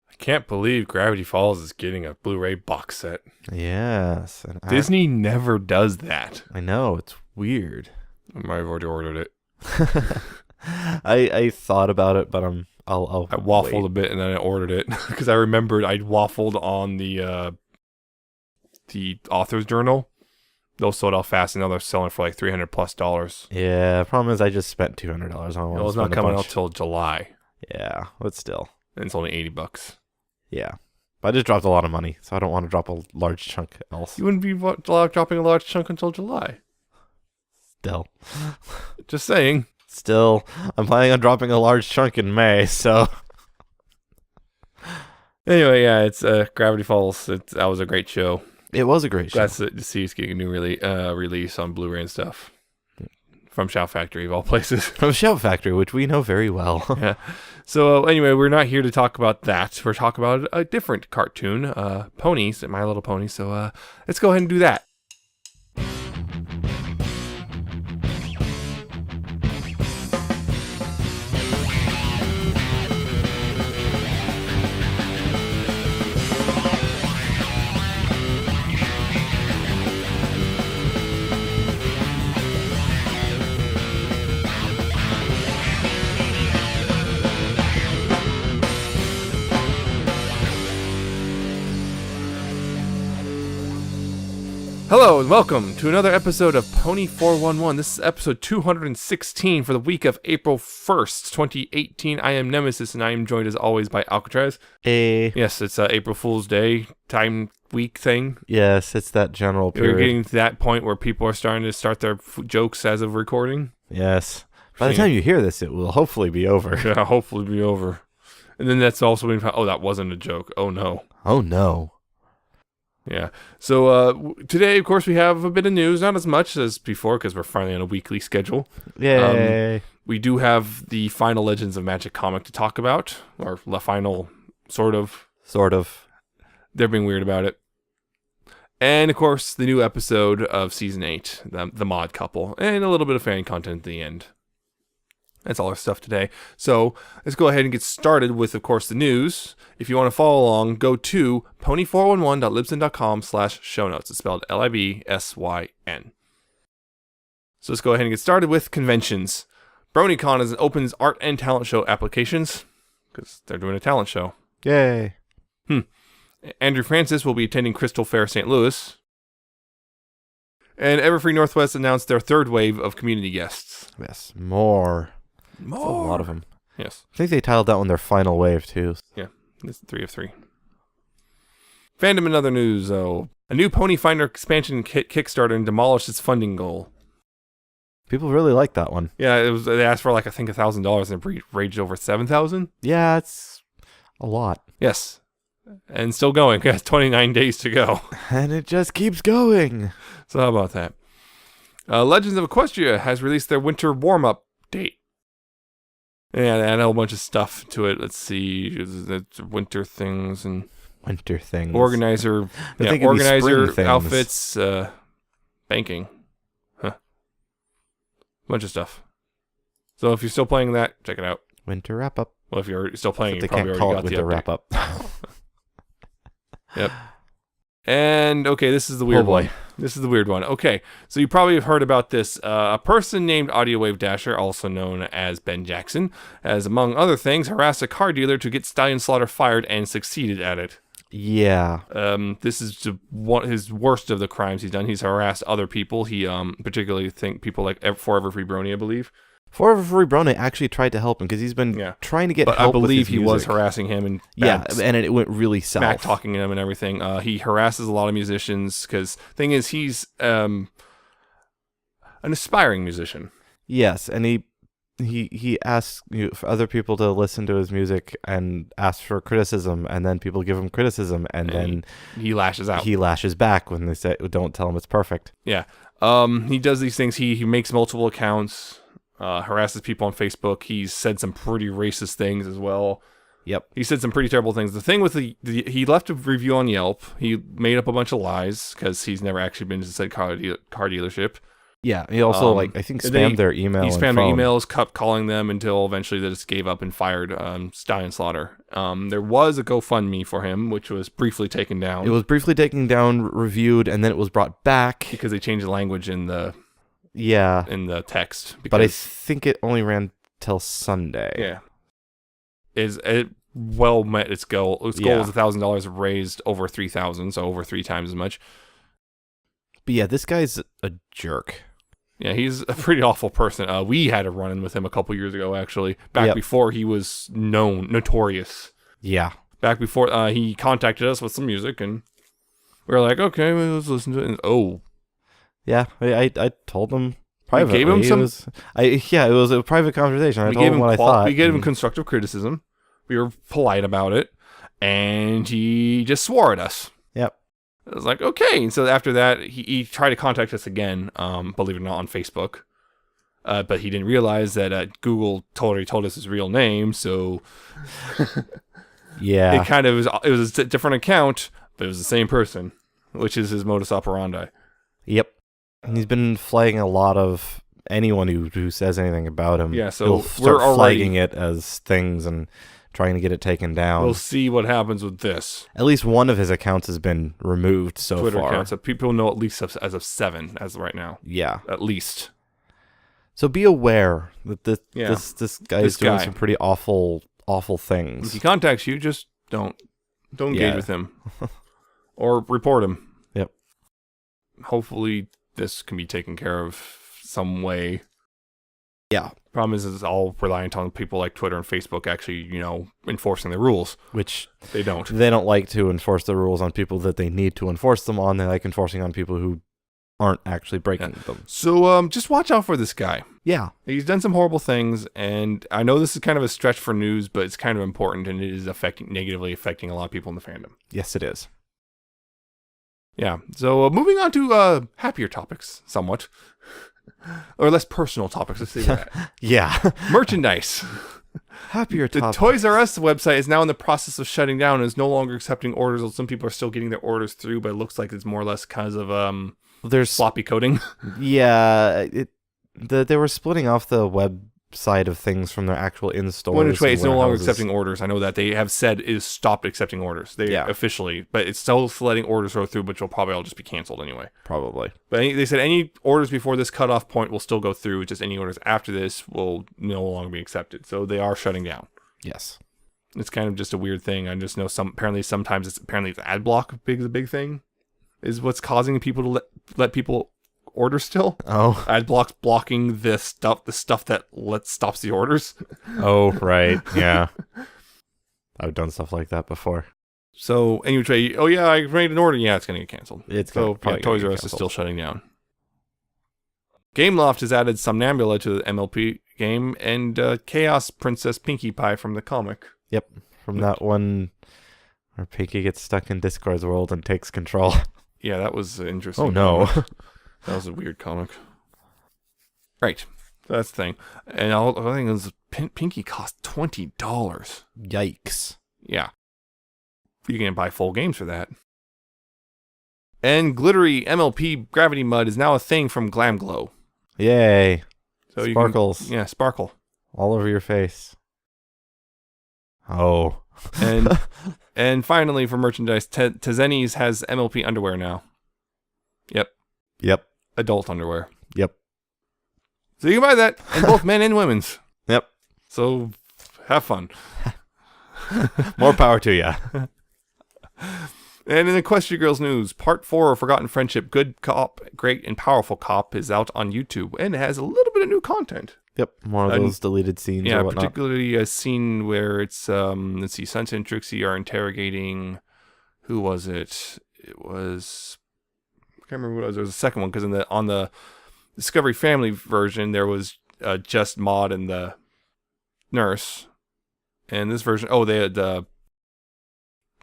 I can't believe Gravity Falls is getting a Blu-ray box set. Yes. And Disney never does that. I know, it's weird. I might have already ordered it. I thought about it, but I'll I waffled wait. a bit and then I ordered it because I remembered I'd waffled on the author's journal. Those sold out fast, and now they're selling for like $300+. Yeah, problem is I just spent $200 on one. Well, it's not coming out till July, Yeah, but still. and it's only $80. Yeah. But I just dropped a lot of money, so I don't want to drop a large chunk else. You wouldn't be dropping a large chunk until July. Still. Just saying. Still, I'm planning on dropping a large chunk in May, so... Anyway, yeah, it's Gravity Falls. That was a great show. It was a great show. Glad to see it's getting a new release on Blu-ray and stuff. From Shout Factory, of all places. From Shout Factory, which we know very well. Yeah. So anyway, we're not here to talk about that. We're talking about a different cartoon, Ponies, My Little Pony. So let's go ahead and do that. Hello and welcome to another episode of Pony 411. This is episode 216 for the week of April 1st, 2018. I am Nemesis and I am joined as always by Alcatraz. Yes, it's April Fool's Day time week thing. Yes, it's that general period. We're getting to that point where people are starting to start their jokes as of recording. Yes. By the time you hear this, it will hopefully be over. Yeah, hopefully be over. And then that's also when, oh, that wasn't a joke. Oh no. Oh no. Yeah. So today, of course, we have a bit of news, not as much as before because we're finally on a weekly schedule. Yay. We do have the final Legends of Magic comic to talk about, or the final, sort of. Sort of. They're being weird about it. And, of course, the new episode of Season 8, the Mod Couple, and a little bit of fan content at the end. That's all our stuff today. So let's go ahead and get started with, of course, the news. If you want to follow along, go to pony411.libsyn.com/show notes. It's spelled LIBSYN. So let's go ahead and get started with conventions. BronyCon opens art and talent show applications because they're doing a talent show. Yay. Andrew Francis will be attending Crystal Fair St. Louis. And Everfree Northwest announced their third wave of community guests. Yes, more. That's a lot of them. Yes. I think they titled that one their final wave, too. Yeah, it's 3 of 3. Fandom and other news, though. A new Pony Finder expansion kit Kickstarter and demolished its funding goal. People really like that one. Yeah, they asked for like, I think, $1,000 and it raged over $7,000. Yeah, it's a lot. Yes. And still going. It has 29 days to go. And it just keeps going. So how about that? Legends of Equestria has released their winter warm-up date. Yeah, they add a whole bunch of stuff to it. Let's see. It's winter things and... Winter things. Organizer outfits, banking. Huh. Bunch of stuff. So if you're still playing that, check it out. Winter wrap-up. Well, if you're still playing, you They probably can't already call got it the winter update. wrap-up. Yep. And, okay, this is the weird one. This is the weird one. Okay, so you probably have heard about this. A person named Audio Wave Dasher, also known as Ben Jackson, has, among other things, harassed a car dealer to get Stallion Slaughter fired and succeeded at it. Yeah. This is his worst of the crimes he's done. He's harassed other people. He particularly think people like Forever Free Brony, I believe. Forever Free Brony actually tried to help him because he's been trying to get help. But I believe with his he music. was harassing him and and it went really south. Back talking him and everything. He harasses a lot of musicians because thing is he's an aspiring musician. Yes, and he asks for other people to listen to his music and asks for criticism, and then people give him criticism, and then he lashes out. He lashes back when they say, "Don't tell him it's perfect." Yeah. He does these things. He makes multiple accounts. Harasses people on Facebook. He's said some pretty racist things as well. Yep. He said some pretty terrible things. The thing with he left a review on Yelp. He made up a bunch of lies because he's never actually been to said car dealership. Yeah, he also I think spammed their email. He spammed their emails, kept calling them until eventually they just gave up and fired Stallion Slaughter. There was a GoFundMe for him, which was briefly taken down. It was briefly taken down, reviewed, and then it was brought back because they changed the language in the text. But I think it only ran till Sunday. Yeah, it well met its goal. Its goal was $1,000, raised over 3,000, so over 3 times as much. But yeah, this guy's a jerk. Yeah, he's a pretty awful person. We had a run-in with him a couple years ago, actually. Back before he was notorious. Yeah. Back before he contacted us with some music, and we were like, okay, well, let's listen to it. And, yeah, I told him privately. We gave him some... it was a private conversation. I told him what I thought. We gave him constructive criticism. We were polite about it, and he just swore at us. Yep. I was like, okay. And so after that, he tried to contact us again, believe it or not, on Facebook. But he didn't realize that Google already told us his real name, so... yeah. It was a different account, but it was the same person, which is his modus operandi. Yep. And he's been flagging a lot of anyone who says anything about him. Yeah, so he'll start flagging it as things and trying to get it taken down. We'll see what happens with this. At least one of his accounts has been removed so Twitter far. Accounts. So people know at least as of 7 as of right now. Yeah. At least. So be aware that this guy is doing some pretty awful things. If he contacts you, just don't engage with him. Or report him. Yep. Hopefully this can be taken care of some way. Yeah. Problem is it's all reliant on people like Twitter and Facebook actually, enforcing the rules. Which they don't. They don't like to enforce the rules on people that they need to enforce them on. They like enforcing on people who aren't actually breaking them. So just watch out for this guy. Yeah. He's done some horrible things, and I know this is kind of a stretch for news, but it's kind of important, and it is negatively affecting a lot of people in the fandom. Yes, it is. Yeah. So moving on to happier topics, somewhat. Or less personal topics, let's say that. Yeah. Merchandise. Happier topics. The Toys R Us website is now in the process of shutting down and is no longer accepting orders. Although some people are still getting their orders through, but it looks like it's more or less because of there's sloppy coding. Yeah. They were splitting off the web side of things from their actual in-stores. Which way it's no longer accepting orders. I know that they have said is stopped accepting orders. They officially, but it's still letting orders go through, which will probably all just be canceled anyway. Probably. But they said any orders before this cutoff point will still go through. Just any orders after this will no longer be accepted. So they are shutting down. Yes. It's kind of just a weird thing. I just know sometimes it's ad block is a big thing, is what's causing people to let people order still. Oh, ad blocks blocking the stuff that stops the orders. Oh, right. Yeah. I've done stuff like that before. So anyway, I made an order. Yeah, it's gonna get canceled. Probably Toys R Us is still shutting down. Gameloft has added Somnambula to the MLP game and Chaos Princess Pinkie Pie from the comic. Yep, from that one where Pinkie gets stuck in Discord's world and takes control. Yeah, that was interesting. Oh no. That was a weird comic. Right. That's the thing. And I think it was Pinkie cost $20. Yikes. Yeah. You can buy full games for that. And glittery MLP Gravity Mud is now a thing from Glam Glow. Yay. So Sparkles. Sparkle. All over your face. Oh. And finally for merchandise, Tezeni's has MLP underwear now. Yep. Adult underwear. Yep. So you can buy that in both men and women's. Yep. So have fun. More power to you. And in Equestria Girls news, Part 4 of Forgotten Friendship, Good Cop, Great and Powerful Cop is out on YouTube, and it has a little bit of new content. Yep, more of those deleted scenes or whatnot. Particularly a scene where it's, let's see, Sunset and Trixie are interrogating, who was it? It was... I can't remember what it was. There was a second one because on the Discovery Family version there was just Maud and the nurse, and this version they had the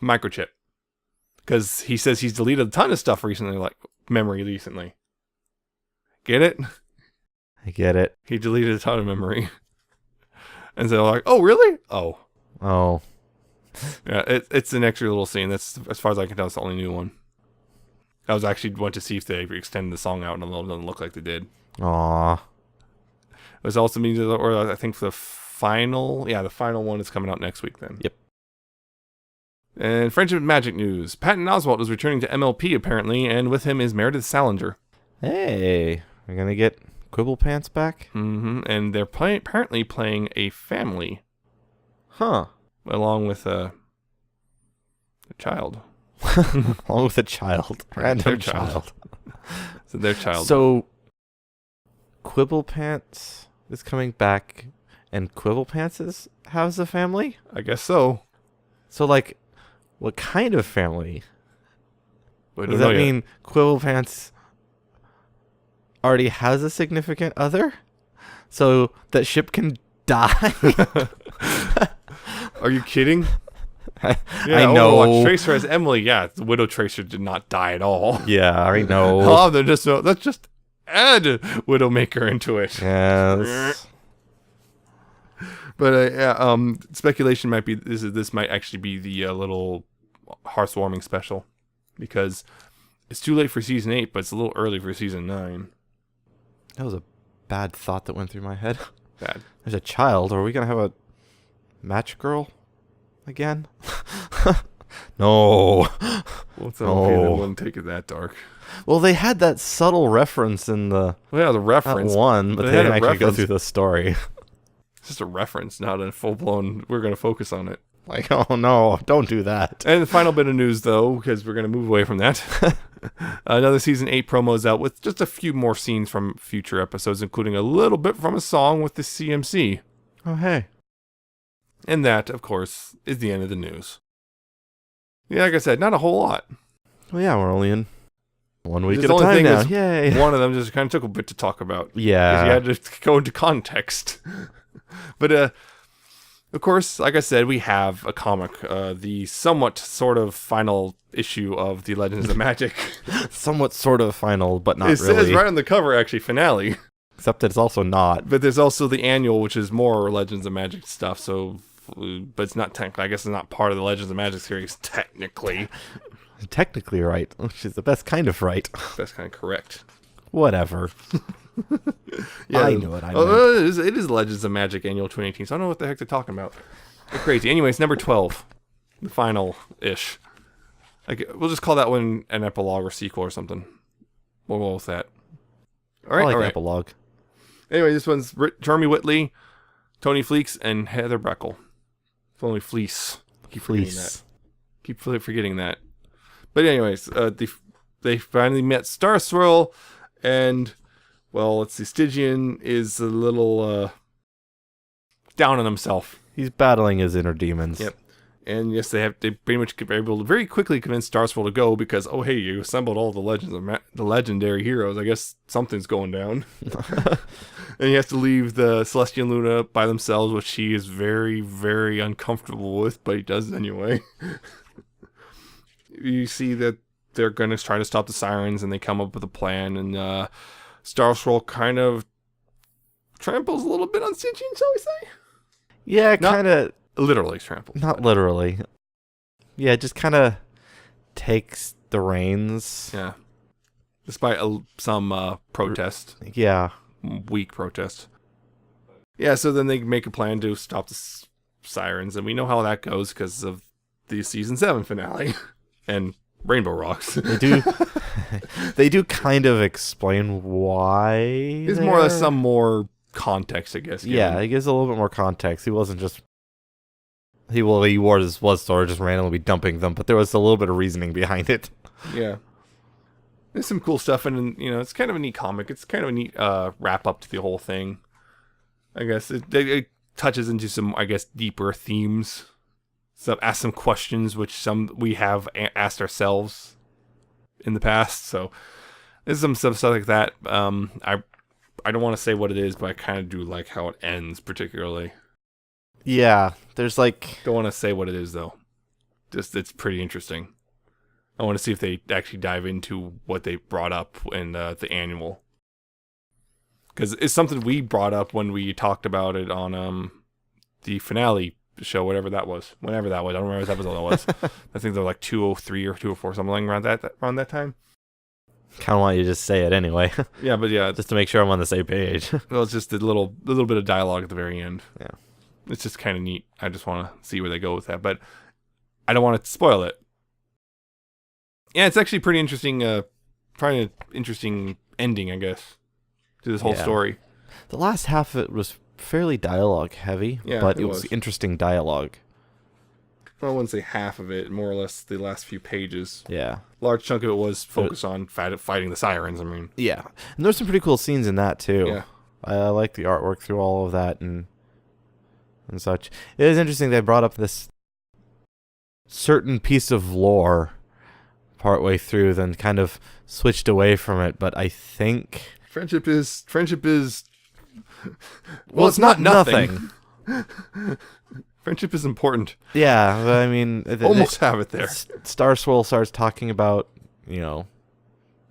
microchip because he says he's deleted a ton of stuff recently, like memory recently. Get it? I get it. He deleted a ton of memory, and so they're like, oh really? Oh. Yeah, it's an extra little scene. That's as far as I can tell. It's the only new one. I was actually want to see if they extended the song out, and it doesn't look like they did. Aw. It was also means, or I think for the final one is coming out next week then. Yep. And Friendship and Magic news. Patton Oswalt is returning to MLP apparently, and with him is Meredith Salinger. Hey, we're gonna get Quibble Pants back? Mm-hmm. And they're apparently playing a family. Huh. Along with a child. Along with a child. Random Their child. So their child. So, Quibble Pants is coming back, and Quibble Pants has a family? I guess so. So, like, what kind of family? We Does don't that know yet. mean Quibble Pants already has a significant other? So that ship can die? Are you kidding? I know. know. Tracer as Emily. Yeah, the Widow Tracer did not die at all. Yeah, I know. Oh, let's just add Widowmaker into it. Yes. But speculation might be this might actually be the little heartwarming special, because it's too late for season 8, but it's a little early for season 9. That was a bad thought that went through my head. Bad. There's a child. Are we going to have a match girl again? No. What's up with you that wouldn't take it that dark? Well, they had that subtle reference in the Well, yeah, the reference. one, but They they had didn't a actually go reference. through the story. It's just a reference, not a full-blown, we're going to focus on it. Like, oh no, don't do that. And the final bit of news, though, because we're going to move away from that. Another season 8 promo is out with just a few more scenes from future episodes, including a little bit from a song with the CMC. Oh, hey. And that, of course, is the end of the news. Yeah, like I said, not a whole lot. Well, yeah, we're only in 1 week Just at a the only time thing now. is Yay. One of them just kind of took a bit to talk about. Yeah. You had to go into context. But, of course, like I said, we have a comic, the somewhat sort of final issue of the Legends of Magic. Somewhat sort of final, but not It really. says right on the cover, actually, finale. Except that it's also not. But there's also the annual, which is more Legends of Magic stuff. So, but it's not technically. I guess it's not part of the Legends of Magic series technically. Technically right, which is the best kind of right. That's kind of correct. Whatever. Yeah, I know what I meant. it is Legends of Magic Annual 2018. So I don't know what the heck they're talking about. They're crazy. Anyways, number 12, the final ish. Like, we'll just call that one an epilogue or sequel or something. We'll go with that. All right, I like all right. epilogue. Anyway, this one's Jeremy Whitley, Tony Fleeks, and Heather Breckel. If only Fleece. Keep forgetting that. Keep forgetting that. But anyways, they finally met Starswirl, and, well, let's see, Stygian is a little down on himself. He's battling his inner demons. Yep. And yes, they pretty much were able to very quickly convince Starswirl to go because, oh hey, you assembled all the the legendary heroes. I guess something's going down. And he has to leave the Celestial Luna by themselves, which he is very, very uncomfortable with, but he does it anyway. You see that they're going to try to stop the sirens, and they come up with a plan, and Starswirl kind of tramples a little bit on Stygian, shall we say? Yeah, kind of. Literally trampled. Not literally. Yeah, just kind of takes the reins. Yeah. Despite some protest. Yeah. Weak protest. Yeah, so then they make a plan to stop the sirens, and we know how that goes because of the season 7 finale and Rainbow Rocks. They do. They do kind of explain why. There's more or less some more context, I guess. Yeah, given. it gives a little bit more context. He wasn't just. He was sort of just randomly dumping them, but there was a little bit of reasoning behind it. Yeah. There's some cool stuff, and it's kind of a neat comic. It's kind of a neat wrap up to the whole thing. I guess it touches into some, I guess, deeper themes. So ask some questions, which some we have asked ourselves in the past. So there's some stuff like that. I don't want to say what it is, but I kind of do like how it ends, particularly. Yeah, there's like. Don't want to say what it is though. Just it's pretty interesting. I want to see if they actually dive into what they brought up in the annual. Because it's something we brought up when we talked about it on the finale show, whenever that was. I don't remember what episode that was. I think they were like 203 or 204, something like around that time. Kind of want you to just say it anyway, Yeah, but yeah, just to make sure I'm on the same page. well, it's just a little bit of dialogue at the very end. Yeah. It's just kind of neat. I just want to see where they go with that, but I don't want to spoil it. Yeah, it's actually pretty interesting. Probably an interesting ending, I guess, to this whole story. The last half of it was fairly dialogue heavy, but it was interesting dialogue. Well, I wouldn't say half of it, more or less the last few pages. Yeah. Large chunk of it was focused on fighting the sirens, I mean. Yeah. And there's some pretty cool scenes in that, too. Yeah. I like the artwork through all of that and such. It is interesting they brought up this certain piece of lore partway through, then kind of switched away from it, but I think... Friendship is... Well, it's not nothing. Friendship is important. Yeah, but I mean... Almost have it there. Starswirl starts talking about,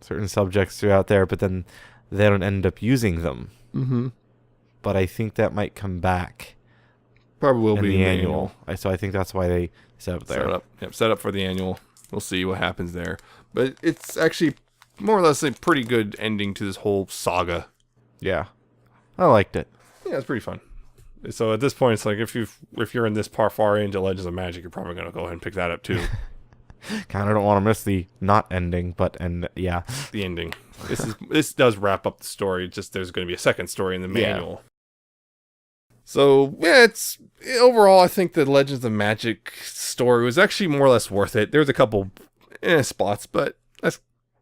certain subjects throughout there, but then they don't end up using them. Mm-hmm. But I think that might come back. Probably will be in the annual. So I think that's why they set up there. Set up for the annual. We'll see what happens there. But it's actually more or less a pretty good ending to this whole saga. Yeah. I liked it. Yeah, it's pretty fun. So at this point, it's like if you're in this far into Legends of Magic, you're probably going to go ahead and pick that up too. Kind of don't want to miss the not ending, yeah. The ending. This does wrap up the story. Just there's going to be a second story in the manual. So, yeah, it's overall, I think the Legends of Magic story was actually more or less worth it. There's a couple spots, but that's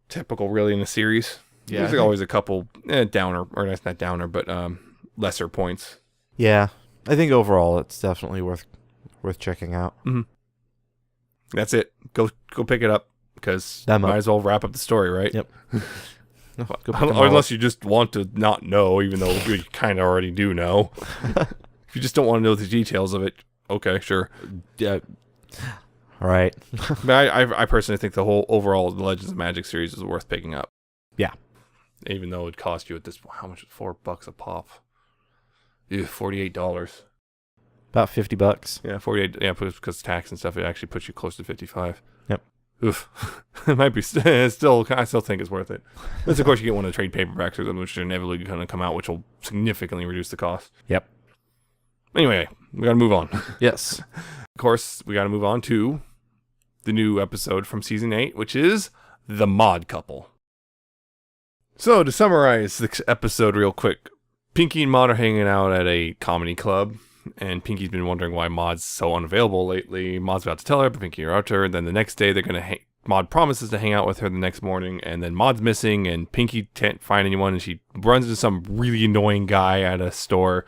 typical, really, in a series. Yeah, there's always a couple downer, or that's not downer, but lesser points. Yeah, I think overall it's definitely worth checking out. Mm-hmm. That's it. Go pick it up because might as well wrap up the story, right? Yep. Unless you just want to not know, even though you kind of already do know. If you just don't want to know the details of it, okay, sure. Yeah. All right. But I personally think the whole overall Legends of Magic series is worth picking up. Yeah. Even though it cost you at this point, how much? $4 a pop. Ew, $48. About $50. Yeah, 48. Yeah, because tax and stuff, it actually puts you close to 55. Yep. Oof. It might be I still think it's worth it. Unless, of course, you get one of the trade paperbacks or which are inevitably going to come out, which will significantly reduce the cost. Yep. Anyway, we got to move on. Yes. Of course, we got to move on to the new episode from season 8, which is The Mod Couple. So, to summarize this episode real quick, Pinky and Mod are hanging out at a comedy club, and Pinky's been wondering why Mod's so unavailable lately. Mod's about to tell her, but Pinky interrupts her, and then the next day they're going to Mod promises to hang out with her the next morning, and then Mod's missing, and Pinky can't find anyone, and she runs into some really annoying guy at a store,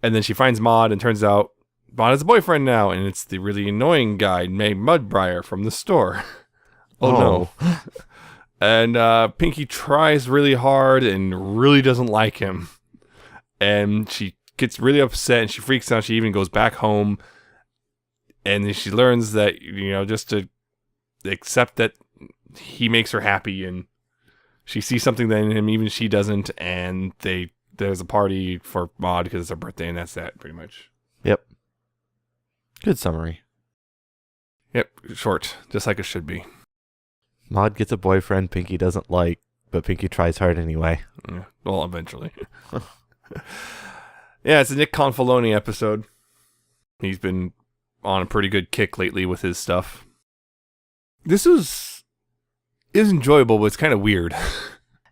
and then she finds Mod, and turns out Mod has a boyfriend now, and it's the really annoying guy named Mudbriar from the store. Oh no. And Pinky tries really hard and really doesn't like him. And she gets really upset and she freaks out. She even goes back home. And then she learns that, just to accept that he makes her happy. And she sees something in him, even she doesn't. And there's a party for Mod because it's her birthday. And that's that, pretty much. Yep. Good summary. Yep. Short. Just like it should be. Mod gets a boyfriend Pinky doesn't like, but Pinky tries hard anyway. Yeah, well, eventually. Yeah, it's a Nick Confalone episode. He's been on a pretty good kick lately with his stuff. This is enjoyable, but it's kind of weird.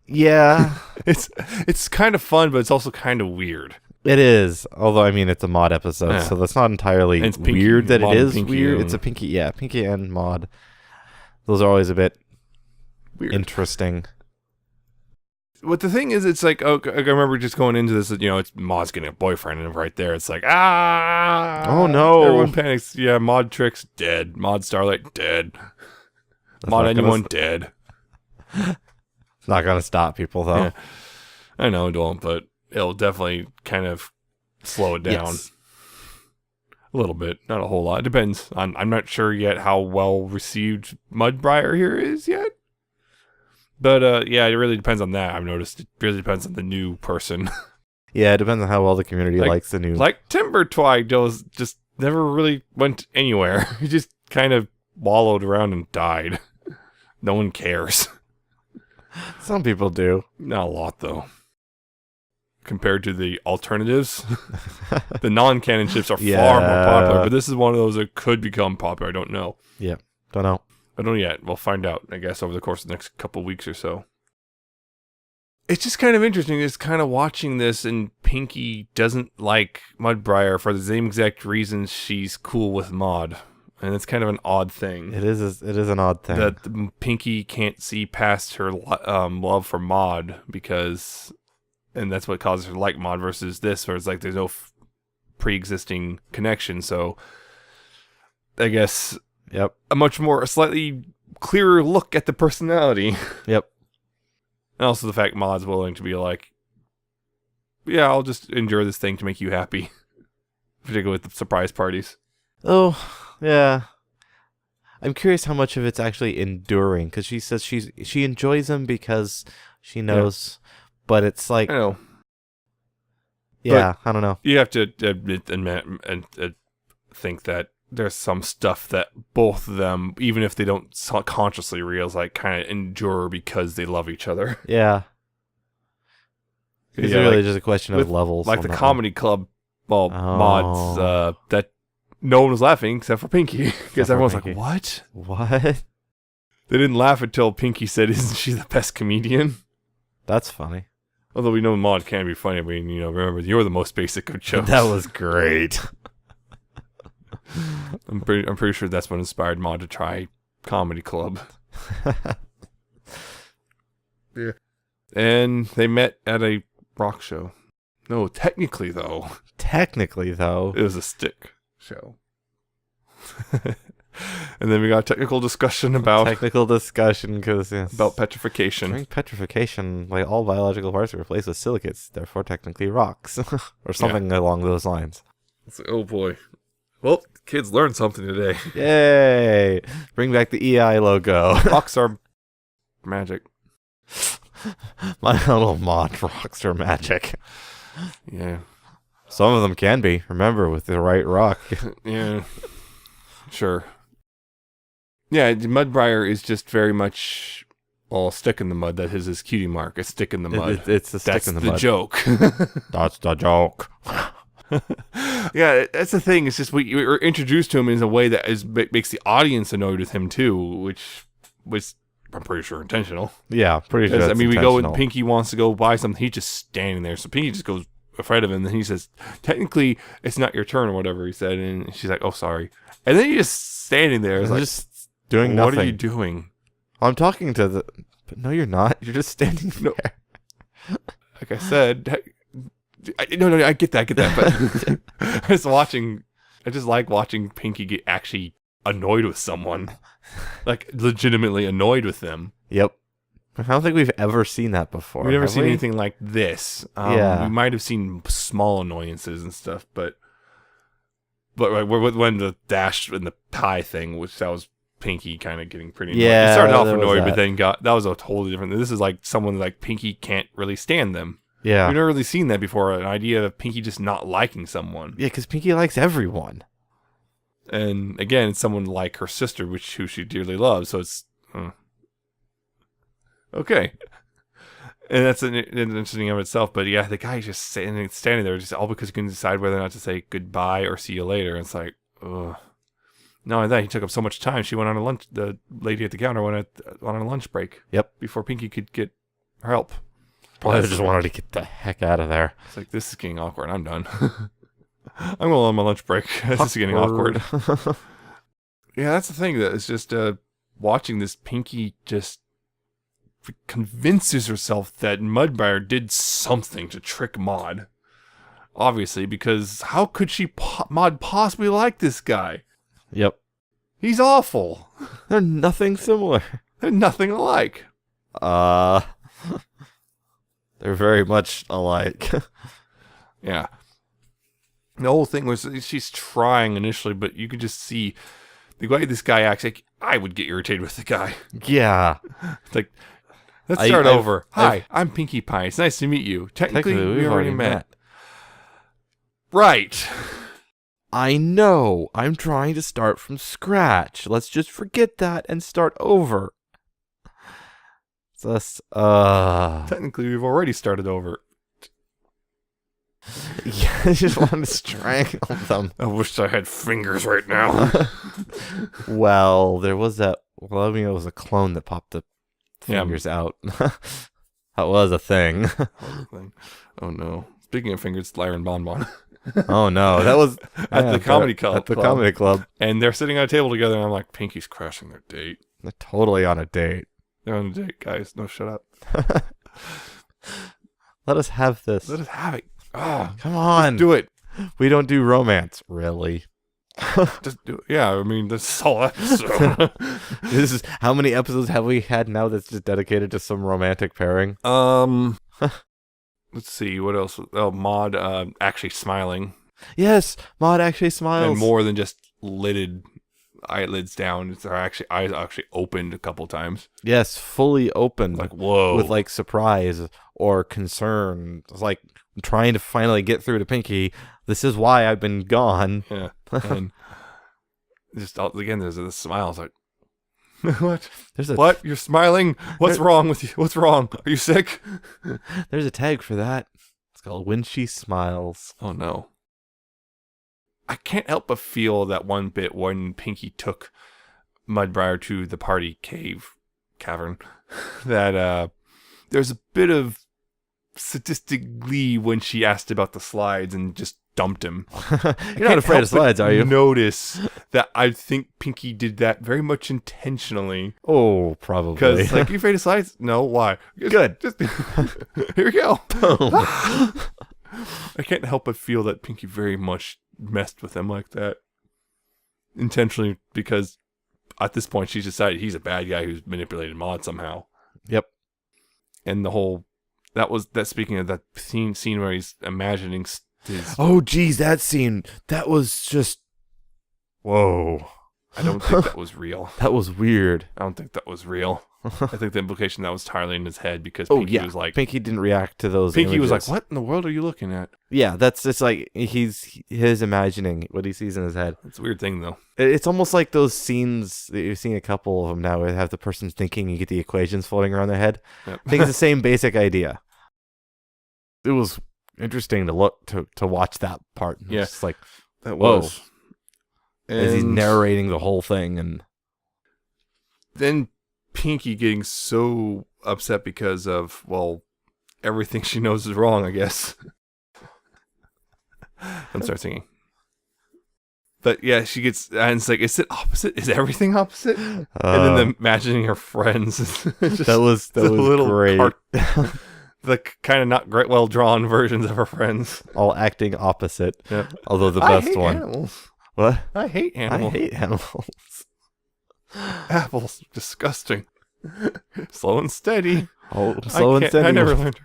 Yeah. It's kind of fun, but it's also kind of weird. It is. Although, I mean, it's a Mod episode, so that's not entirely weird that it is weird. It's a Pinky and Mod. Those are always a bit weird. Interesting. But the thing is, it's like, I remember just going into this, it's Mod's getting a boyfriend, and right there, it's like, oh no. Everyone panics. Yeah, Mod Tricks, dead. Mod Starlight, dead. Mod Anyone, dead. It's not going to stop people, though. Yeah. I know it won't, but it'll definitely kind of slow it down. Yes. A little bit, not a whole lot. It depends. I'm not sure yet how well received Mudbriar here is yet. But yeah, it really depends on that. I've noticed it really depends on the new person. Yeah, it depends on how well the community likes the new. Like Timbertwig just never really went anywhere. He just kind of wallowed around and died. No one cares. Some people do. Not a lot, though. Compared to the alternatives, the non-canon ships are far more popular, but this is one of those that could become popular. I don't know. Yeah, don't know. I don't know yet. We'll find out, I guess, over the course of the next couple weeks or so. It's just kind of interesting. It's kind of watching this, and Pinky doesn't like Mudbriar for the same exact reasons she's cool with Maud. And it's kind of an odd thing. It is an odd thing. That Pinky can't see past her love for Maud because... And that's what causes her to like Maud versus this, where it's like there's no pre-existing connection. So I guess a slightly clearer look at the personality. Yep. And also the fact Maud's willing to be like, yeah, I'll just endure this thing to make you happy. Particularly with the surprise parties. Oh, yeah. I'm curious how much of it's actually enduring, because she says she enjoys them because she knows... Yeah. But it's like, I know. Yeah, I don't know. You have to admit and think that there's some stuff that both of them, even if they don't consciously realize, like, kind of endure because they love each other. Yeah. It's really just a question of levels. Like the comedy club, mods, that no one was laughing except for Pinky. Because everyone's like, what? What? They didn't laugh until Pinky said, isn't she the best comedian? That's funny. Although we know Maud can be funny. I mean, remember, you're the most basic of shows. That was great. I'm pretty sure that's what inspired Maud to try comedy club. Yeah. And they met at a rock show. No, technically though. It was a stick show. And then we got a technical discussion about petrification. During petrification, like all biological parts are replaced with silicates, therefore technically rocks, or something along those lines. Oh boy! Well, kids learned something today. Yay! Bring back the EI logo. Rocks are magic. My little mod rocks are magic. Yeah. Some of them can be. Remember, with the right rock. Yeah. Sure. Yeah, Mudbriar is just very much all stick in the mud. That is his cutie mark. A stick in the mud. It's a stick in the mud. That's the joke. That's the joke. Yeah, that's the thing. It's just we're introduced to him in a way that makes the audience annoyed with him too, which was, I'm pretty sure, intentional. Yeah, pretty sure. I mean, we go and Pinky wants to go buy something. He's just standing there. So Pinky just goes ahead of him. And he says, technically, it's not your turn or whatever he said. And she's like, oh, sorry. And then he's just standing there. It's like, just doing nothing. What are you doing? I'm talking to the... But no, you're not. You're just standing there. Like I said... No, I get that. But I just like watching Pinky get actually annoyed with someone. Like, legitimately annoyed with them. Yep. I don't think we've ever seen that before. We've never seen anything like this. We might have seen small annoyances and stuff, but when the dash and the pie thing, which that was Pinky kind of getting pretty annoyed. Yeah, it started off annoyed, but then that was a totally different. This is like someone like Pinky can't really stand them. Yeah. We've never really seen that before, an idea of Pinky just not liking someone. Yeah, because Pinky likes everyone. And again, it's someone like her sister, who she dearly loves, so it's... Okay. And that's an interesting of itself, but yeah, the guy's just standing there, just all because he couldn't decide whether or not to say goodbye or see you later. And it's like, ugh. Not only that, he took up so much time. She went on a lunch. The lady at the counter went on a lunch break. Yep. Before Pinky could get help. Probably just wanted to get the heck out of there. It's like, this is getting awkward. I'm done. I'm going on my lunch break. This is getting awkward. Yeah, that's the thing. That it's just watching this. Pinky just convinces herself that Mudbriar did something to trick Maud. Obviously, because how could Maud possibly like this guy? Yep. He's awful. They're nothing similar. They're nothing alike. They're very much alike. Yeah. The whole thing was she's trying initially, but you could just see the way this guy acts. Like, I would get irritated with the guy. Yeah. It's like, let's start over. Hi, I'm Pinkie Pie. It's nice to meet you. Technically we already met. Right. I know. I'm trying to start from scratch. Let's just forget that and start over. Just, Technically, we've already started over. yeah, I just want to strangle them. I wish I had fingers right now. Well, there was that. Well, I mean, it was a clone that popped the fingers out. That was a thing. Oh no! Speaking of fingers, Lyra and Bonbon. Oh no, that was at the comedy club. At the comedy club, and they're sitting at a table together, and I'm like, Pinky's crashing their date. they're totally on a date. They're on a date, guys. No, shut up. Let us have this. Let us have it. Oh, come on, do it. We don't do romance, really. Just do it. Yeah, I mean, this is all episode. This is how many episodes have we had now that's just dedicated to some romantic pairing? Let's see what else. Oh, Maud actually smiling. Yes, Maud actually smiles. And more than just lidded eyelids down. It's actually eyes actually opened a couple times. Yes, fully open. Like, whoa. With like surprise or concern. It's like I'm trying to finally get through to Pinky. This is why I've been gone. Yeah. And just again, there's a smile. It's like, what? What? You're smiling? What's wrong with you? What's wrong? Are you sick? There's a tag for that. It's called When She Smiles. Oh no. I can't help but feel that one bit when Pinky took Mudbriar to the party cavern, that there's a bit of sadistic glee when she asked about the slides and just dumped him. You're not afraid of slides, are you? Notice that I think Pinky did that very much intentionally. Oh, probably. Because, like, you afraid of slides? No, why? Good. Just here we go. I can't help but feel that Pinky very much messed with him like that. Intentionally, because at this point she's decided he's a bad guy who's manipulated Maud somehow. Yep. And the whole... Speaking of that scene where he's imagining his... Oh, geez, that scene. That was just... Whoa. I don't think that was real. That was weird. I don't think that was real. I think the implication that was entirely in his head because Pinky was like... Pinky didn't react to those Pinky images. was like, what in the world are you looking at? Yeah, it's like his imagining what he sees in his head. It's a weird thing, though. It's almost like those scenes that you've seen a couple of them now where they have the person thinking, you get the equations floating around their head. Yep. I think it's the same basic idea. It was interesting to watch that part. Yeah. It's like, that whoa. was. As he's narrating the whole thing. And then Pinky getting so upset because of, well, everything she knows is wrong, I guess. Don't start singing. But yeah, she gets, and it's like, is it opposite? Is everything opposite? And then imagining her friends. Just, that was great. The kind of not great, well drawn versions of her friends. All acting opposite. Yep. Although the best I hate one. Animals. What? I hate animals. I hate animals. Apples, disgusting. Slow and steady. Oh, slow and steady. I never learned.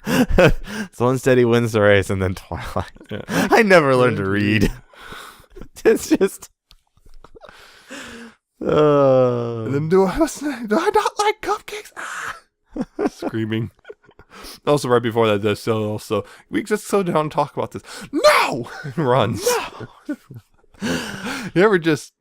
Slow and steady wins the race, and then Twilight. Yeah. I never learned to read. It's just. And then do I not like cupcakes? Ah! Screaming. Also, right before that, there's also we just slow down and talk about this. No, and runs. No. You ever just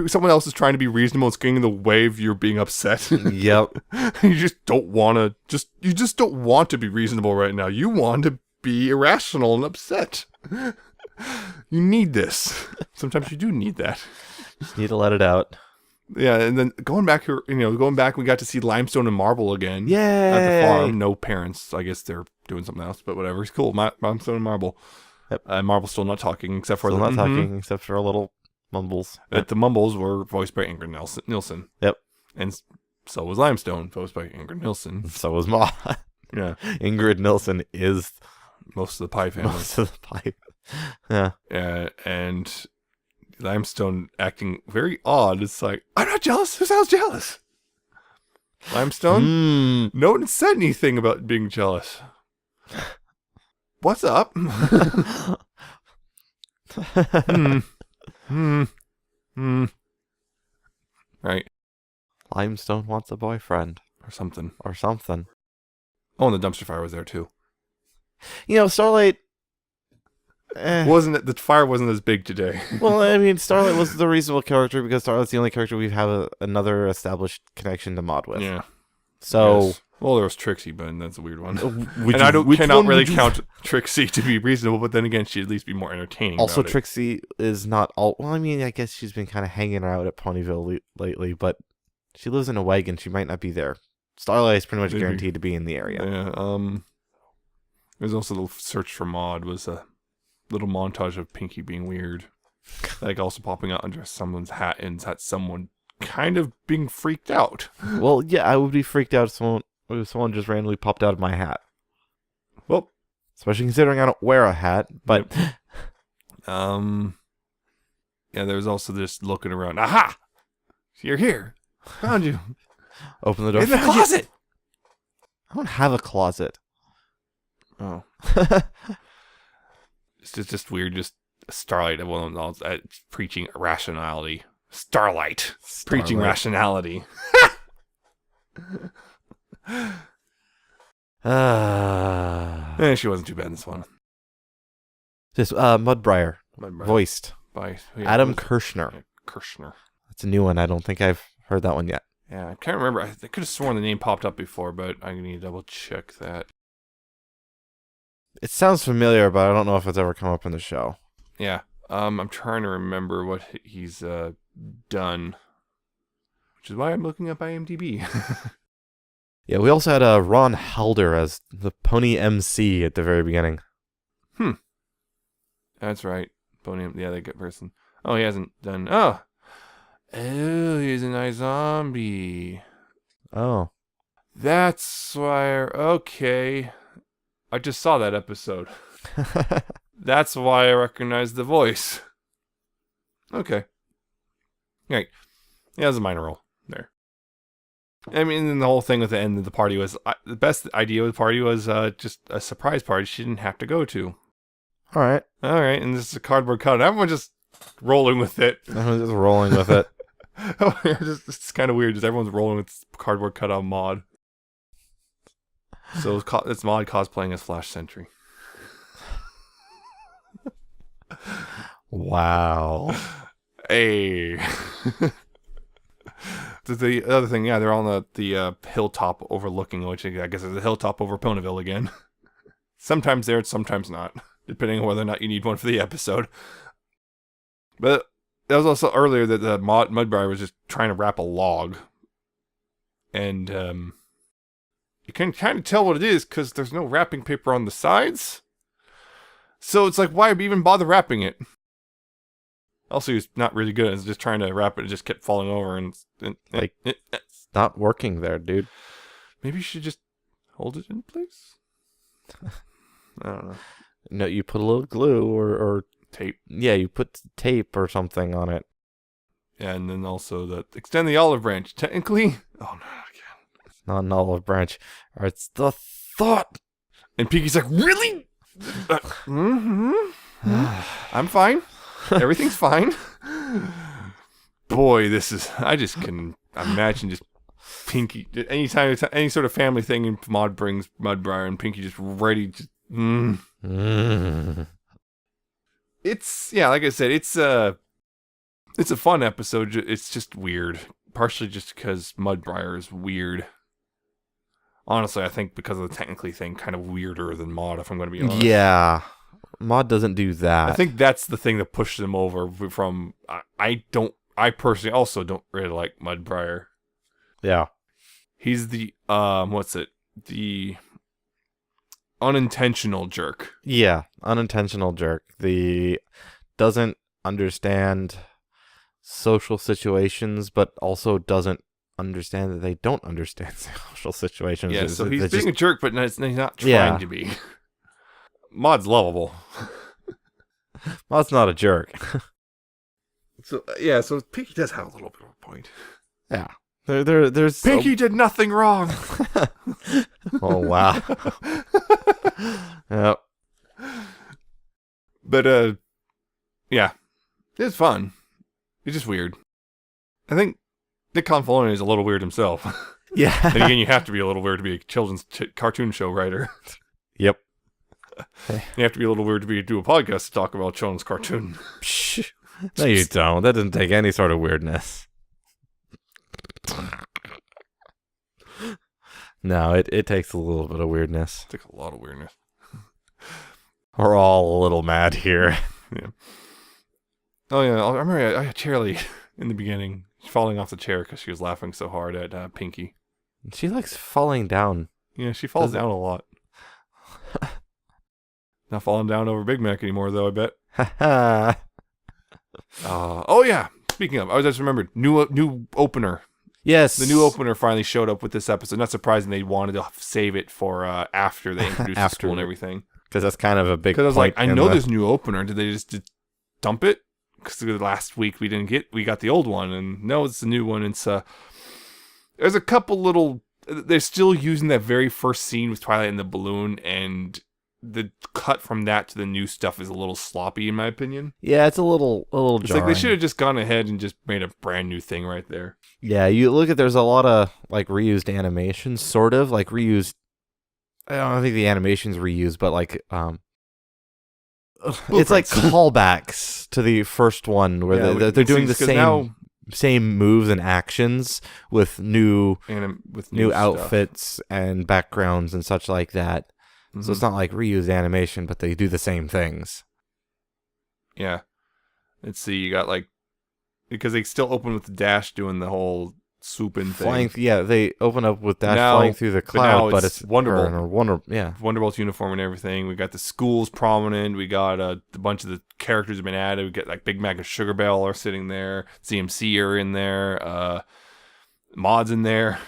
someone else is trying to be reasonable and getting in the way of your being upset? Yep. You just don't want to. You just don't want to be reasonable right now. You want to be irrational and upset. You need this. Sometimes you do need that. Just need to let it out. Yeah, and then going back, we got to see Limestone and Marble again. Yay! At the farm. No parents. I guess they're doing something else, but whatever. It's cool. Limestone and Marble. Yep. Marble's still not talking, except for talking, except for a little mumbles. Yep. The mumbles were voiced by Ingrid Nilsson. Yep. And so was Limestone, voiced by Ingrid Nilsson. So was Maud. Yeah. Ingrid Nilsson is most of the Pie family. Most of the Pie. Yeah. And Limestone acting very odd. It's like, I'm not jealous. Who sounds jealous? Limestone? No one said anything about being jealous. What's up? Right. Limestone wants a boyfriend. Or something. Oh, and the dumpster fire was there too. Starlight... The fire wasn't as big today. Well, I mean, Starlight was the reasonable character because Starlight's the only character we have another established connection to Maud with. Yeah. So Well, there was Trixie, but that's a weird one. Which And I which cannot one really would you- count Trixie to be reasonable, but then again, she'd at least be more entertaining. Also, about it. Trixie is not all. Well, I mean, I guess she's been kind of hanging out at Ponyville lately, but she lives in a wagon. She might not be there. Starlight is pretty much Maybe. guaranteed to be in the area. Yeah. There's also the search for Maud was a little montage of Pinky being weird, like also popping out under someone's hat and that someone kind of being freaked out. Well, yeah, I would be freaked out if someone just randomly popped out of my hat. Well, especially considering I don't wear a hat. But yeah, there was also this looking around. Aha! You're here. Found you. Open the door. In the closet. I don't have a closet. Oh. It's just weird. Just Starlight, preaching irrationality. Starlight preaching rationality. She wasn't too bad in this one. This Mudbriar, voiced by Adam Kirshner. Yeah, Kirshner. That's a new one. I don't think I've heard that one yet. Yeah, I can't remember. I could have sworn the name popped up before, but I need to double check that. It sounds familiar, but I don't know if it's ever come up in the show. Yeah. I'm trying to remember what he's done, which is why I'm looking up IMDb. Yeah, we also had Ron Halder as the Pony MC at the very beginning. That's right. Pony, yeah, that good person. Oh, he hasn't done. Oh, he's a nice zombie. Oh. That's why. Okay. I just saw that episode. That's why I recognize the voice. Okay. Right. Yeah, it was a minor role there. I mean, and the whole thing with the end of the party was the best idea of the party was just a surprise party she didn't have to go to. All right. And this is a cardboard cutout. Everyone's just rolling with it. Everyone's just rolling with it. It's kind of weird. Just everyone's rolling with this cardboard cutout mod. So it's Maud cosplaying as Flash Sentry. Wow. Hey. The other thing, yeah, they're on the hilltop overlooking, which I guess is a hilltop over Ponyville again. Sometimes there, sometimes not, depending on whether or not you need one for the episode. But that was also earlier that the Mudbriar was just trying to wrap a log. And you can kind of tell what it is because there's no wrapping paper on the sides. So it's like, why even bother wrapping it? Also, he's not really good at just trying to wrap it. It just kept falling over. It's not working there, dude. Maybe you should just hold it in place? I don't know. No, you put a little glue or tape. Yeah, you put tape or something on it. Yeah, and then also extend the olive branch. Technically, oh no, not again. It's not an olive branch. Or it's the thought. And Pinky's like, really? I'm fine. Everything's fine. Boy, I just can imagine just Pinky. Anytime, any sort of family thing, and Maud brings Mudbriar, and Pinky just ready. It's, yeah, like I said, it's a fun episode. It's just weird. Partially just because Mudbriar is weird. Honestly, I think because of the technically thing, kind of weirder than Maud, if I'm going to be honest. Yeah. Maud doesn't do that. I think that's the thing that pushed them over from... I personally also don't really like Mudbriar. Yeah. He's the, the unintentional jerk. Yeah, unintentional jerk. The doesn't understand social situations, but also doesn't understand that they don't understand social situations. Yeah, so he's being a jerk, but he's not trying to be. Maud's lovable. Maud's not a jerk. So yeah, so Pinky does have a little bit of a point. Yeah, there's Pinky did nothing wrong. Oh wow. Yep. But yeah, it's fun. It's just weird. I think Nick Confalone is a little weird himself. Yeah. And again, you have to be a little weird to be a children's cartoon show writer. Yep. You have to be a little weird to do a podcast to talk about children's cartoon. No, you don't. That doesn't take any sort of weirdness. No, it takes a little bit of weirdness. Take a lot of weirdness. We're all a little mad here. Yeah. Oh yeah, I remember I had Charlie in the beginning falling off the chair because she was laughing so hard at Pinky. She likes falling down. Yeah, she falls down a lot. Not falling down over Big Mac anymore, though, I bet. Oh yeah. Speaking of, I just remembered new opener. Yes, The new opener finally showed up with this episode. Not surprising they wanted to save it for after they introduced the school and everything. Because that's kind of a big. Because I was like, I know this there's new opener. Did they just dump it? Because last week we got the old one, and no, it's the new one. It's there's a couple little. They're still using that very first scene with Twilight and the balloon, and the cut from that to the new stuff is a little sloppy, in my opinion. Yeah, it's a little It's jarring. like they should have just gone ahead and just made a brand new thing right there. Yeah, you look at there's a lot of like reused animations, sort of like reused. I don't think the animation's reused, but like it's like callbacks to the first one where they're doing the same moves and actions with new stuff. outfits and backgrounds and such like that. Mm-hmm. So it's not like reused animation, but they do the same things. Yeah. Let's see, you got like, because they still open with the Dash doing the whole swooping thing. They open up with Dash flying through the cloud, but it's Wonderbolt. Yeah. Wonderbolt's uniform and everything. We got the schools prominent. We got a bunch of the characters have been added. We got like Big Mac and Sugar Bell are sitting there. CMC are in there. Mods in there.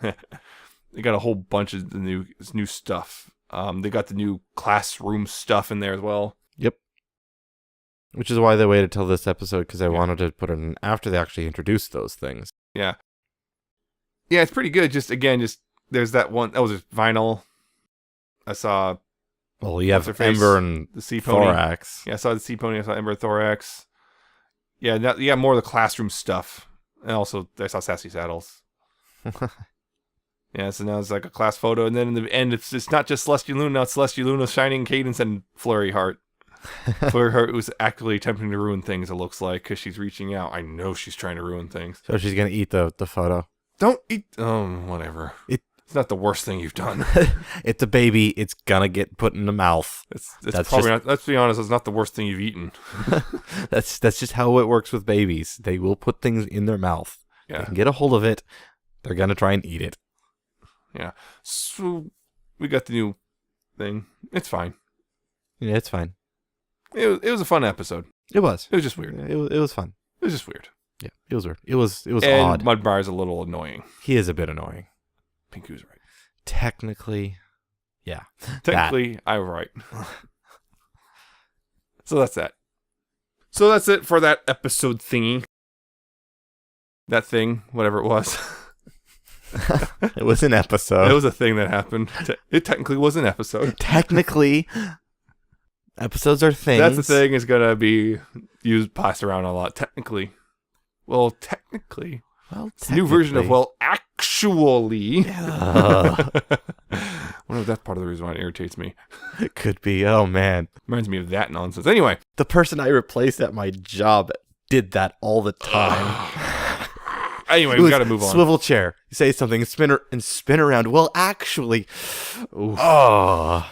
They got a whole bunch of the new stuff. They got the new classroom stuff in there as well. Yep. Which is why they waited till this episode, because they wanted to put it in after they actually introduced those things. Yeah. Yeah, it's pretty good. Just there's that one. That was a vinyl. I saw. Well, you have Ember and the Sea Pony. Thorax. Yeah, I saw the Sea Pony. I saw Ember, Thorax. Yeah, you got more of the classroom stuff, and also I saw Sassy Saddles. Yeah, so now it's like a class photo, and then in the end, it's not just Celestial Luna. Now it's Celestial Luna, Shining Cadence, and Flurry Heart. Flurry Heart was actively attempting to ruin things. It looks like because she's reaching out. I know she's trying to ruin things. So she's gonna eat the photo. Don't eat. Whatever. It's not the worst thing you've done. It's a baby. It's gonna get put in the mouth. That's probably not. Let's be honest. It's not the worst thing you've eaten. That's just how it works with babies. They will put things in their mouth. Yeah. They can get a hold of it. They're gonna try and eat it. Yeah. So we got the new thing. It's fine. Yeah, it's fine. It was a fun episode. It was. It was just weird. It was fun. It was just weird. Yeah, it was weird. It was and odd. Mudbriar's a little annoying. He is a bit annoying. Pinky was right. Technically, yeah. Technically, I was right. So that's that. So that's it for that episode thingy. That thing, whatever it was. It was an episode. It was a thing that happened. It technically was an episode. Technically, episodes are things. That's the thing is going to be passed around a lot. Technically. Well, technically. It's a new version of, actually. Yeah. I wonder if that's part of the reason why it irritates me. It could be. Oh, man. Reminds me of that nonsense. Anyway. The person I replaced at my job did that all the time. Anyway, we got to move on. Swivel chair. You say something and spin around. Well, actually. Oof. Oh.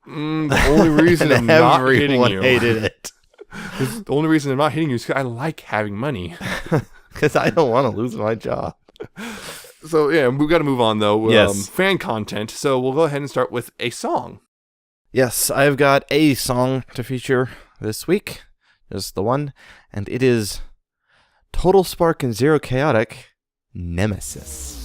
The only reason I'm not hitting you. Hated it. The only reason I'm not hitting you is because I like having money. Because I don't want to lose my job. So, yeah, we've got to move on, though. Yes. Fan content. So we'll go ahead and start with a song. Yes, I've got a song to feature this week. Just the one. And it is Totalspark and Zero Chaotic, Nemesis.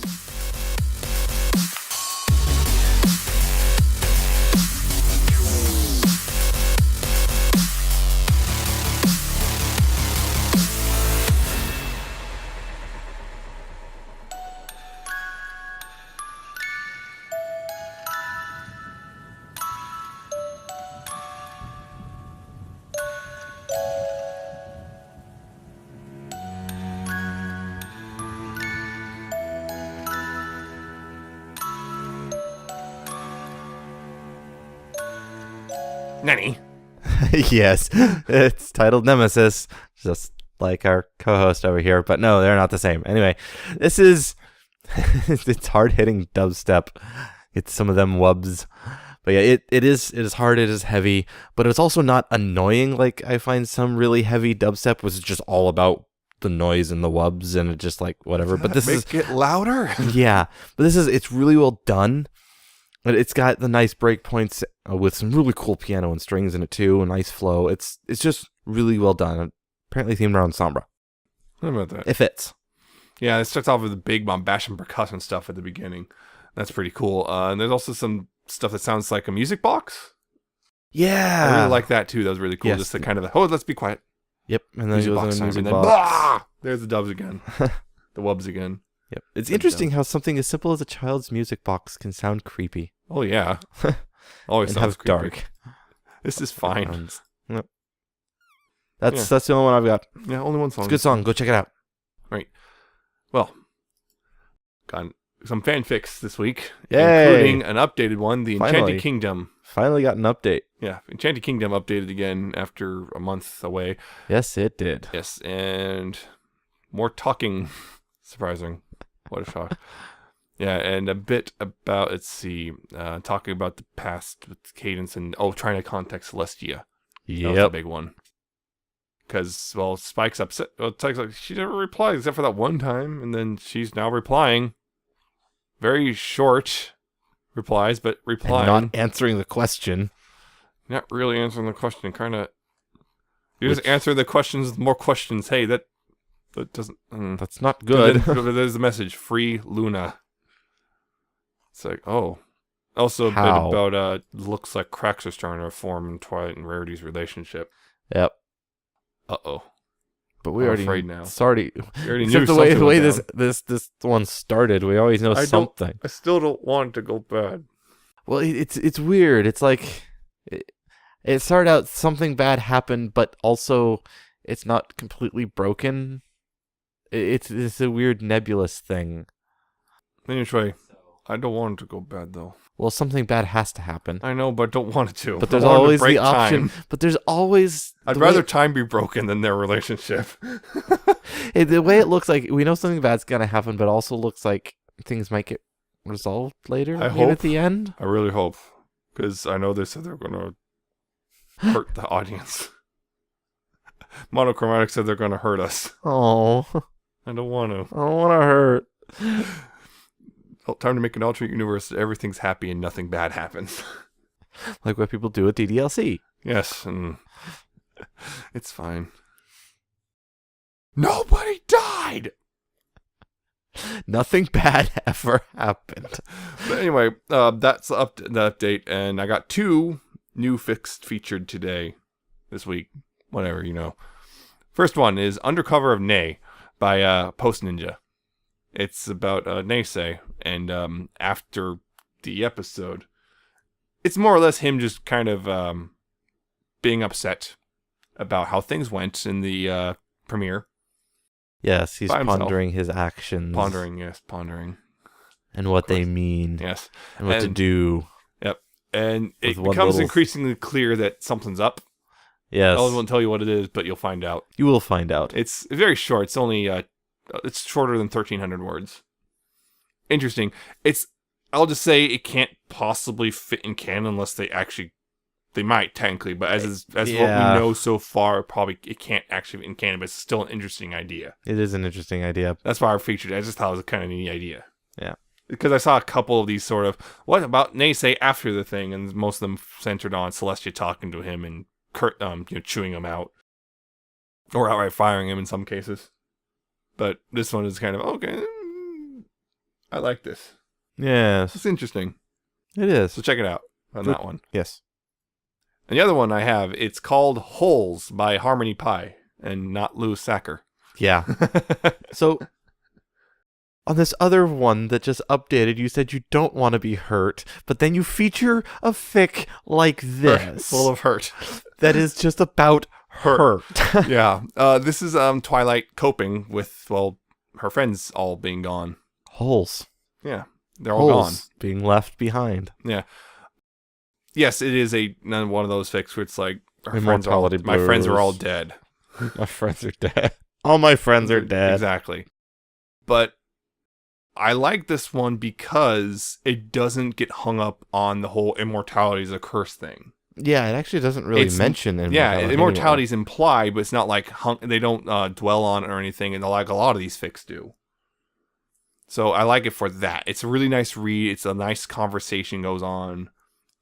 Nanny. Yes, it's titled Nemesis, just like our co-host over here. But no, they're not the same. Anyway, this is It's hard-hitting dubstep. It's some of them wubs. But yeah, it is hard, it is heavy, but it's also not annoying like I find some really heavy dubstep was just all about the noise and the wubs and it just like whatever. But this is get louder. yeah, but it's really well done. But it's got the nice breakpoints with some really cool piano and strings in it too, a nice flow. It's just really well done. Apparently themed around Sombra. How about that? It fits. Yeah, it starts off with the big bombastic percussion stuff at the beginning. That's pretty cool. And there's also some stuff that sounds like a music box. Yeah. I really like that too. That was really cool. Yes. Just the kind of, let's be quiet. Yep. And then Music it box goes in time, music and then box. blah! There's the dubs again. The wubs again. Yep. It's interesting how something as simple as a child's music box can sound creepy. Oh, yeah. Always and sounds have creepy. dark. This is fine. Yep. That's the only one I've got. Yeah, only one song. It's a good song. Go check it out. Well, got some fanfics this week, Yay! including an updated one, The Finally. Enchanted Kingdom. Finally got an update. Yeah, Enchanted Kingdom updated again after a month away. Yes, it did. Yes, and more talking. Surprising. What a shock. Yeah, and a bit about, talking about the past with Cadence and, trying to contact Celestia. That was the big one. Because, well, Spike's upset. Well, Spike's like, she never replied except for that one time, and then she's now replying. Very short replies, but replying. And not answering the question. Not really answering the question. Kind of. You just answer the questions with more questions. Hey, that doesn't. That's not good. There's the message. Free Luna. It's like, oh. Also a How? bit about, looks like cracks are starting to form in Twilight and Rarity's relationship. Yep. Uh-oh. But we I'm already afraid now. Sorry. We already knew Except something the way was this one started, we always know something. I still don't want it to go bad. Well, it's weird. It's like it started out something bad happened, but also it's not completely broken. It's a weird nebulous thing. Anyway, I don't want it to go bad though. Well, something bad has to happen. I know, but don't want it to. But there's I want it to always break the option. time. But there's always. I'd rather time be broken than their relationship. The way it looks like we know something bad's gonna happen, but also looks like things might get resolved later. I maybe hope. At the end. I really hope, because I know they said they're gonna hurt the audience. Monochromatic said they're gonna hurt us. Oh, I don't want to. I don't want to hurt. Time to make an alternate universe. Everything's happy and nothing bad happens. Like what people do at DDLC. Yes, and it's fine. Nobody died. Nothing bad ever happened. But anyway, that's the update, and I got 2 new fics featured this week. Whatever, First one is Undercover of Neigh by PostNinja. It's about Neigh, and after the episode, it's more or less him just kind of being upset about how things went in the premiere. Yes, he's By himself. pondering his actions. Pondering. And what they mean. Yes. And what to do. Yep. And it With one becomes little- increasingly clear that something's up. Yes. I won't tell you what it is, but you'll find out. You will find out. It's very short. It's only it's shorter than 1,300 words. Interesting. I'll just say it can't possibly fit in canon unless they might technically, but as what we know so far, probably it can't actually fit in canon, but it's still an interesting idea. It is an interesting idea. That's why I featured it. I just thought it was a kind of neat idea. Yeah. Because I saw a couple of these sort of, what about Neigh after the thing, and most of them centered on Celestia talking to him and chewing him out. Or outright firing him in some cases. But this one is kind of, okay, I like this. Yes. It's interesting. It is. So check it out on that one. Yes. And the other one I have, it's called Holes by Harmony Pie and not Lou Sacker. Yeah. So, on this other one that just updated, you said you don't want to be hurt, but then you feature a fic like this. Full of hurt. That is just about hurt. Yeah. This is Twilight coping with, her friends all being gone. Holes. Yeah. They're all gone. Holes being left behind. Yeah. Yes, it is one of those fics where it's like, my Immortality friends are all blues. dead. My friends are dead. All my friends are dead. Exactly. But I like this one because it doesn't get hung up on the whole immortality is a curse thing. Yeah, it actually doesn't really mention immortality. Yeah, immortality is implied, but it's not like they don't dwell on it or anything, and like a lot of these fics do. So I like it for that. It's a really nice read. It's a nice conversation goes on.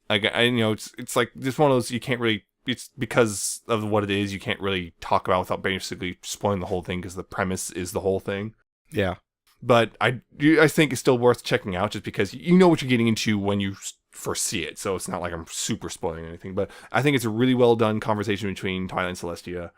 Like, it's like just one of those you can't really. It's because of what it is. You can't really talk about without basically spoiling the whole thing because the premise is the whole thing. Yeah. But I think it's still worth checking out just because you know what you're getting into when you first see it. So it's not like I'm super spoiling anything. But I think it's a really well done conversation between Twilight and Celestia.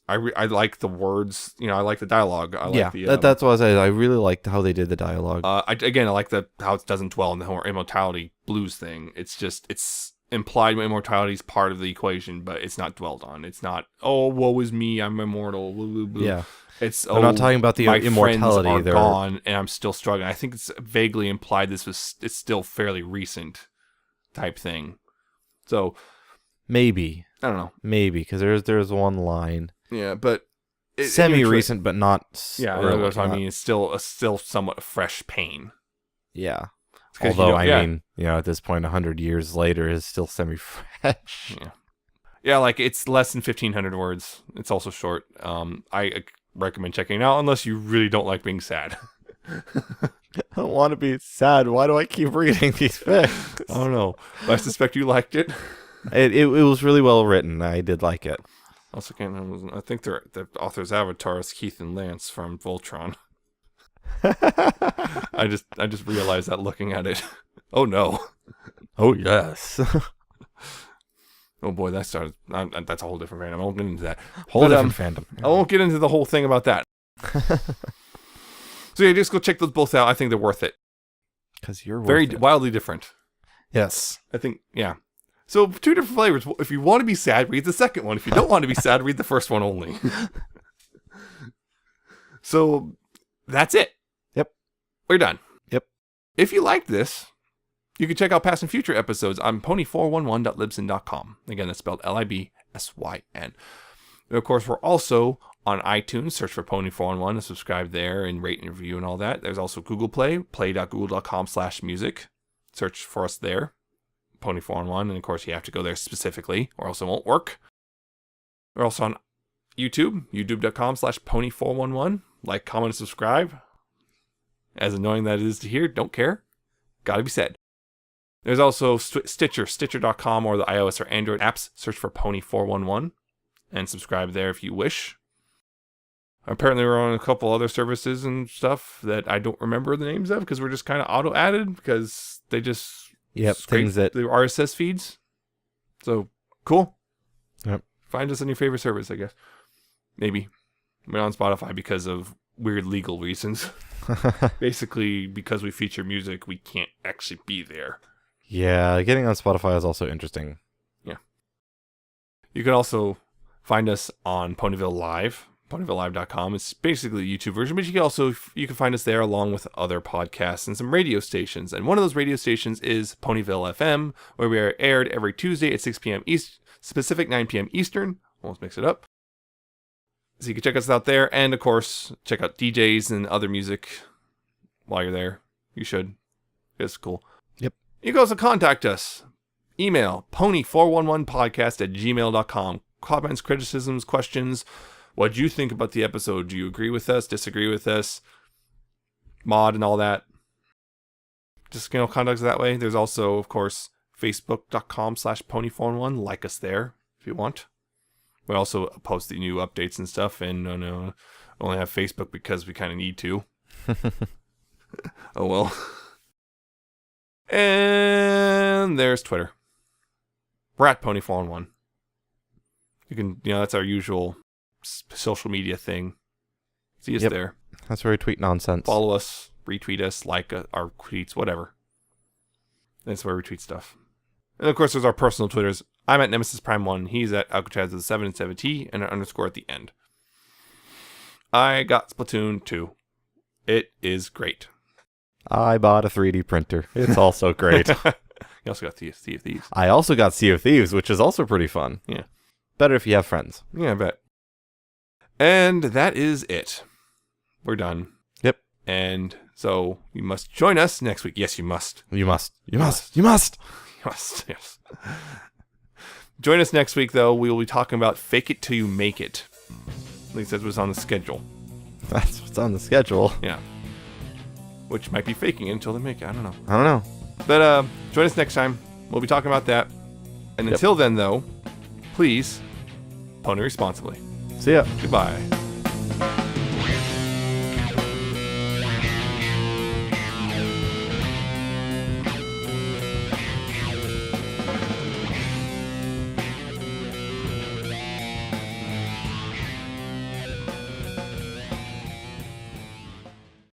I like the words. I like the dialogue. I like that's what I said. I really liked how they did the dialogue. I like how it doesn't dwell on the whole immortality blues thing. It's implied immortality is part of the equation, but it's not dwelled on. It's not, oh, woe is me, I'm immortal. Blah, blah, blah. Yeah. It's I'm not talking about the my immortality. Friends are gone, and I'm still struggling. I think it's vaguely implied it's still fairly recent type thing. So maybe I don't know. Maybe because there's one line. Yeah, but semi-recent, but not. Yeah, that's what I mean. It's still somewhat fresh pain. Yeah. Although I mean, at this point, 100 years later, is still semi-fresh. Yeah, like it's less than 1,500 words. It's also short. I recommend checking it out unless you really don't like being sad. I don't want to be sad. Why do I keep reading these fics? I don't know. But I suspect you liked it. It was really well written. I did like it. Also, I think the author's avatar is Keith and Lance from Voltron. I just realized that looking at it. Oh no. Oh yes. Oh boy, that's a whole different fandom. I won't get into that. Different fandom. I won't get into the whole thing about that. So yeah, just go check those both out. I think they're worth it. Because you're very wildly different. Yes. I think, yeah. So 2 different flavors. If you want to be sad, read the second one. If you don't want to be sad, read the first one only. So that's it. Yep. We're done. Yep. If you like this, you can check out past and future episodes on pony411.libsyn.com. Again, that's spelled Libsyn. And of course, we're also on iTunes. Search for Pony411 and subscribe there and rate and review and all that. There's also Google Play, play.google.com/music. Search for us there, Pony411. And of course, you have to go there specifically or else it won't work. We're also on YouTube, youtube.com/pony411. Like, comment, and subscribe. As annoying that it is to hear, don't care. Gotta be said. There's also Stitcher, stitcher.com, or the iOS or Android apps. Search for Pony411 and subscribe there if you wish. Apparently we're on a couple other services and stuff that I don't remember the names of because we're just kind of auto-added because they just things that the RSS feeds. So, cool. Yep. Find us on your favorite service, I guess. Maybe. We're on Spotify because of weird legal reasons. Basically, because we feature music, we can't actually be there. Yeah, getting on Spotify is also interesting. Yeah. You can also find us on Ponyville Live, ponyvillelive.com. It's basically the YouTube version, but you can find us there along with other podcasts and some radio stations. And one of those radio stations is Ponyville FM, where we are aired every Tuesday at 6 p.m. Pacific, 9 p.m. Eastern. Almost mix it up. So you can check us out there, and of course, check out DJs and other music while you're there. You should. It's cool. Yep. You can also contact us. Email pony411podcast@gmail.com. Comments, criticisms, questions. What do you think about the episode? Do you agree with us? Disagree with us? Mod and all that. Just contact us that way. There's also, of course, facebook.com/pony411. Like us there if you want. We also post the new updates and stuff, and only have Facebook because we kind of need to. Oh well. And there's Twitter. We're at Pony411. You can, that's our usual social media thing. See us there. That's where we tweet nonsense. Follow us, retweet us, like our tweets, whatever. That's where we tweet stuff. And of course, there's our personal Twitters. I'm at Nemesis Prime 1. He's at Alcatraz with 7 and 7T and an underscore at the end. I got Splatoon 2. It is great. I bought a 3D printer. It's also great. You also got Sea of Thieves. I also got Sea of Thieves, which is also pretty fun. Yeah. Better if you have friends. Yeah, I bet. And that is it. We're done. Yep. And so you must join us next week. Yes, you must. You must. You must. You must. You must. Yes. Join us next week, though. We will be talking about Fake It Till You Make It. At least that was on the schedule. That's what's on the schedule. Yeah. Which might be faking it until they make it. I don't know. I don't know. But join us next time. We'll be talking about that. And until then, though, please pony responsibly. See ya. Goodbye.